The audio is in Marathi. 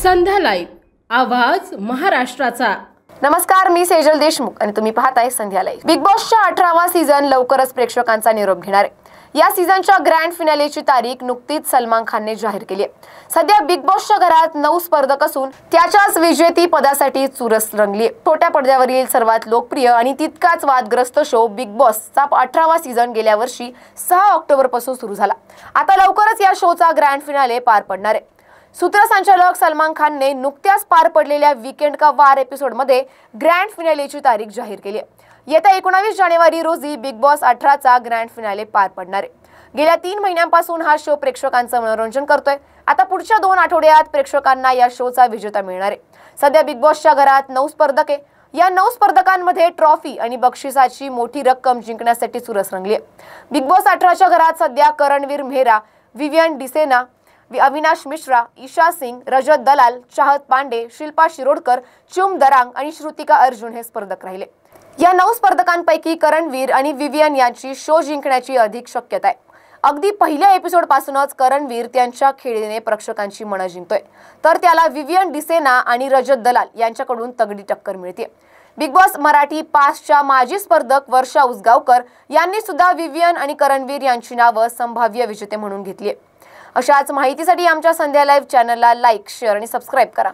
संध्या लाईव्ह आवाज महाराष्ट्राचा। नमस्कार, मी सेजल देशमुख आणि तुम्ही पाहताय संध्या लाईव्ह। बिग बॉसचा 18वा सीझन लवकरच प्रेक्षकांचा निरोप घेणार आहे। या सीझनच्या ग्रँड फिनालेची तारीख नुकतीच सलमान खानने जाहीर केली आहे। सध्या बिग बॉसच्या घरात 9 स्पर्धक असून त्याच्याच विजेती पदासाठी चुरस रंगली आहे। छोट्या पडद्यावरील सर्वात लोकप्रिय आणि तितकाच वादग्रस्त शो बिग बॉसचा 18वा सीझन गेल्या वर्षी 6 ऑक्टोबर पासून सुरू झाला। आता लवकरच या शोचा ग्रँड फिनाले पार पडणार आहे। सूत्रसंचालक सलमान खानने नुकत्याच पार पडलेल्या वीकेंड का वार एपिसोडमध्ये ग्रँड फिनालेची तारीख जाहीर केली आहे। येत्या 19 जानेवारी रोजी बिग बॉस 18चा ग्रँड फिनाले पार पडणार आहे। गेल्या 3 महिन्यांपासून हा शो प्रेक्षकांचं मनोरंजन करतोय। आता पुढच्या 2 आठवड्यात प्रेक्षकांना या शोचा विजेता मिळणार आहे। सध्या बिग बॉसच्या घरात 9 स्पर्धक आहे। या 9 स्पर्धकांमध्ये ट्रॉफी आणि बक्षिसाची मोठी रक्कम जिंकण्यासाठी चुरस रंगली आहे। बिग बॉस 18च्या घरात सध्या करणवीर मेहरा, विवियन डिसेना, अविनाश मिश्रा, ईशा सिंग, रजत दलाल, चाहत पांडे, शिल्पा शिरोडकर, चुम दरांग आणि श्रुतिका अर्जुन हे स्पर्धक राहिले। या 9 स्पर्धकांपैकी करणवीर आणि विवियन यांची शो जिंकण्याची अधिक शक्यता आहे। अगदी पहिल्या एपिसोड पासूनच करणवीर त्यांच्या खेळीने प्रेक्षकांची मनं जिंकतोय, तर त्याला विवियन डिसेना आणि रजत दलाल यांच्याकडून तगडी टक्कर मिळते। बिग बॉस मराठी 5च्या माजी स्पर्धक वर्षा उसगावकर यांनी सुद्धा विवियन आणि करणवीर यांची नावं संभाव्य विजेते म्हणून घेतली आहे। अशाच माहितीसाठी आमच्या संध्या लाईव्ह चॅनलला लाईक, शेअर आणि सबस्क्राईब करा।